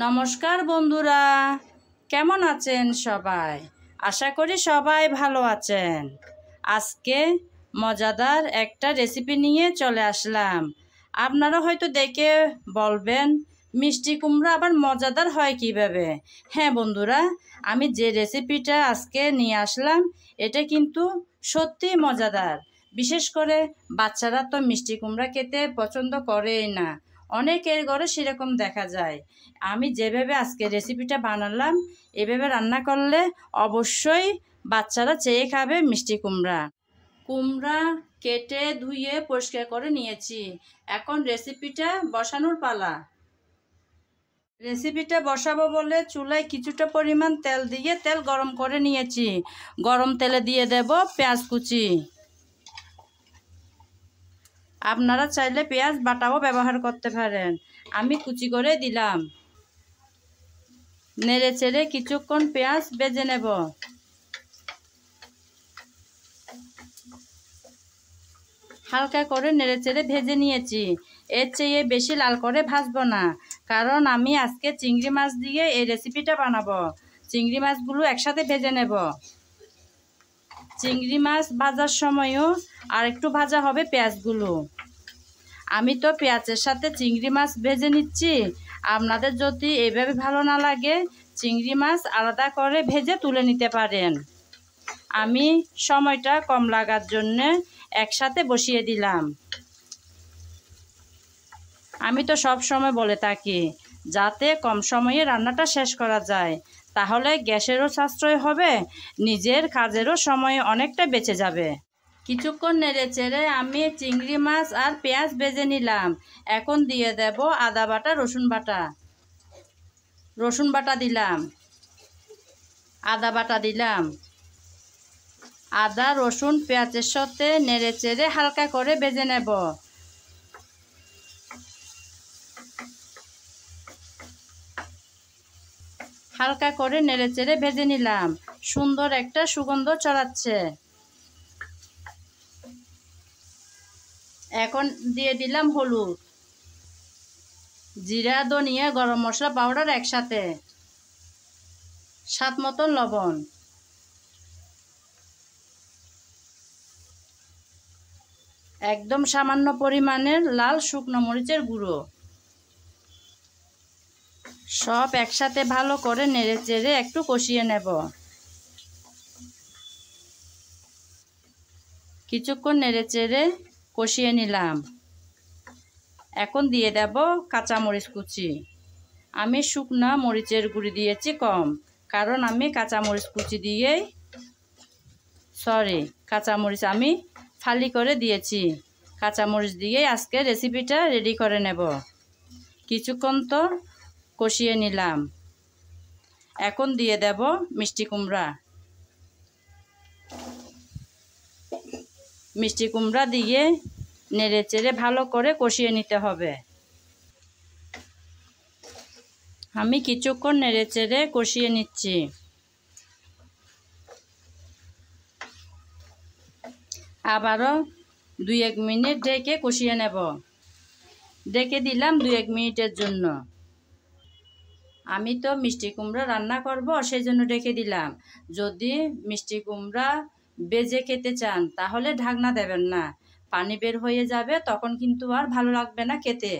নমস্কার বন্ধুরা, কেমন আছেন সবাই? আশা করি সবাই ভালো আছেন। আজকে মজাদার একটা রেসিপি নিয়ে চলে আসলাম। আপনারা হয়তো দেখে বলবেন, মিষ্টি কুমড়া আবার মজাদার হয় কিভাবে? হ্যাঁ বন্ধুরা, আমি যে রেসিপিটা আজকে নিয়ে আসলাম এটা কিন্তু সত্যি মজাদার। বিশেষ করে বাচ্চারা তো মিষ্টি কুমড়া খেতে পছন্দ করেই না, অনেকের ঘরে সেরকম দেখা যায়। আমি যেভাবে আজকে রেসিপিটা বানালাম এভাবে রান্না করলে অবশ্যই বাচ্চারা চেয়ে খাবে মিষ্টি কুমড়া। কুমড়া কেটে ধুয়ে পরিষ্কার করে নিয়েছি। এখন রেসিপিটা বসানোর পালা। রেসিপিটা বসাবো বলে চুলায় কিছুটা পরিমাণ তেল দিয়ে তেল গরম করে নিয়েছি। গরম তেলে দিয়ে দেব পেঁয়াজ কুচি। আপনারা চাইলে পেঁয়াজ বাটাও ব্যবহার করতে পারেন। আমি কুচি করে দিলাম। নেড়ে চেড়ে কিছুক্ষণ পেঁয়াজ ভেজে নেব। হালকা করে নেড়ে চেড়ে ভেজে নিয়েছি। এর চেয়ে বেশি লাল করে ভাজবো না, কারণ আমি আজকে চিংড়ি মাছ দিয়ে এই রেসিপিটা বানাবো। চিংড়ি মাছগুলো একসাথে ভেজে নেব। চিংড়ি মাছ ভাজার সময়ও আর একটু ভাজা হবে পেঁয়াজগুলো। আমি তো পেঁয়াজের সাথে চিংড়ি মাছ ভেজে নিচ্ছি। আপনাদের যদি এইভাবে ভালো না লাগে চিংড়ি মাছ আলাদা করে ভেজে তুলে নিতে পারেন। আমি সময়টা কম লাগার জন্য একসাথে বসিয়ে দিলাম। আমি তো সব সময় বলে থাকি যাতে কম সময়ে রান্নাটা শেষ করা যায়, তাহলে গ্যাসেরও সাশ্রয় হবে, নিজের কাজেরও সময় অনেকটা বেঁচে যাবে। কিছুক্ষণ নেড়ে চেড়ে আমি চিংড়ি মাছ আর পেঁয়াজ ভেজে নিলাম। এখন দিয়ে দেব আদা বাটা, রসুন বাটা। রসুন বাটা দিলাম, আদা বাটা দিলাম। আদা রসুন পেঁয়াজের সাথে নেড়ে চেড়ে হালকা করে ভেজে নেব। হালকা করে নেড়ে চেড়ে ভেজে নিলাম। সুন্দর একটা সুগন্ধ ছড়াচ্ছে। এখন দিয়ে দিলাম হলুদ, জিরা, ধনিয়া, গরম মশলা পাউডার একসাথে, স্বাদ মতো লবণ। একদম সামান্য পরিমাণের লাল শুকনো মরিচের গুঁড়ো। সব একসাথে ভালো করে নেড়ে চেড়ে একটু কষিয়ে নেব। কিছুক্ষণ নেড়ে চেড়ে কষিয়ে নিলাম। এখন দিয়ে দেব কাঁচামরিচ কুচি। আমি শুকনো মরিচের গুঁড়ি দিয়েছি কম, কারণ আমি কাঁচামরিচ কুচি দিয়েই কাঁচামরিচ আমি ফালি করে দিয়েছি। কাঁচামরিচ দিয়েই আজকে রেসিপিটা রেডি করে নেব। কিছুক্ষণ তো কষিয়ে নিলাম। এখন দিয়ে দেব মিষ্টি কুমড়া। মিষ্টি কুমড়া দিয়ে নেড়ে চেড়ে ভালো করে কষিয়ে নিতে হবে। আমি কিছুক্ষণ নেড়ে চেড়ে কষিয়ে নিচ্ছি। আবারও 2-1 মিনিট ঢেকে কষিয়ে নেব। ঢেকে দিলাম 2-1 মিনিটের জন্য। আমি তো মিষ্টি কুমড়া রান্না করব, সেই জন্য ঢেকে দিলাম। যদি মিষ্টি কুমড়া ভেজে খেতে চান তাহলে ঢাকনা দেবেন না, পানি বের হয়ে যাবে, তখন কিন্তু আর ভালো লাগবে না খেতে।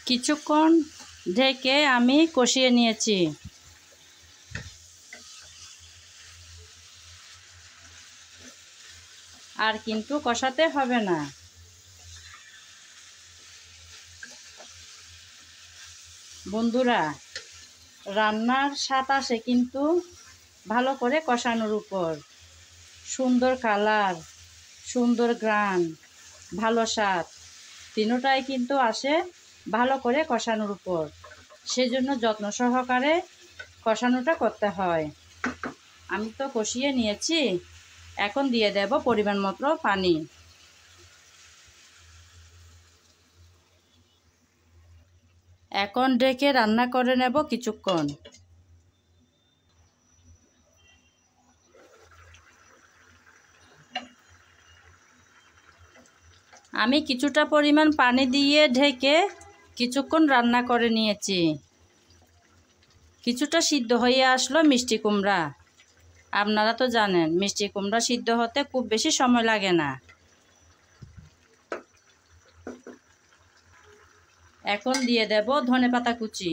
কিছুক্ষণ ঢেকে আমি কষিয়ে নিয়েছি। আর কিন্তু কষাতে হবে না। বন্ধুরা, রান্নার স্বাদ আসে কিন্তু ভালো করে কষানোর উপর। সুন্দর কালার, সুন্দর ঘ্রাণ, ভালো স্বাদ তিনটাই কিন্তু আসে ভালো করে কষানোর উপর। সেজন্য যত্ন সহকারে কষানোটা করতে হয়। আমি তো কষিয়ে নিয়েছি। এখন দিয়ে দেব পরিমাণ মতো পানি। এখন ঢেকে রান্না করে নেব কিছুক্ষণ। আমি কিছুটা পরিমাণ পানি দিয়ে ঢেকে কিছুক্ষণ রান্না করে নিয়েছি। কিছুটা সিদ্ধ হয়ে আসলো মিষ্টি কুমড়া। আপনারা তো জানেন মিষ্টি কুমড়া সিদ্ধ হতে খুব বেশি সময় লাগে না। এখন দিয়ে দেব ধনেপাতা কুচি।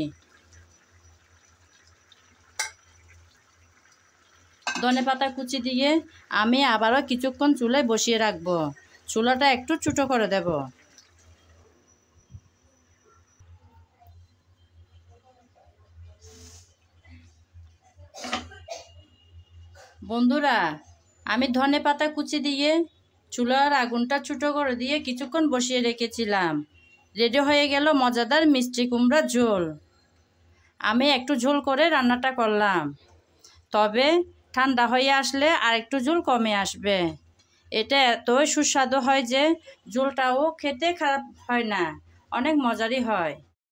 ধনেপাতা কুচি দিয়ে আমি আবারও কিছুক্ষণ চুলায় বসিয়ে রাখবো। চুলাটা একটু ছোটো করে দেব। বন্ধুরা, আমি ধনেপাতা কুচি দিয়ে চুলার আগুনটা ছোটো করে দিয়ে কিছুক্ষণ বসিয়ে রেখেছিলাম। রেডি হয়ে গেল মজাদার মিষ্টি কুমড়ার ঝোল। আমি একটু ঝোল করে রান্নাটা করলাম, তবে ঠান্ডা হয়ে আসলে আর একটু ঝোল কমে আসবে। এটা এতই সুস্বাদু হয় যে ঝোলটাও খেতে খারাপ হয় না, অনেক মজারই হয়।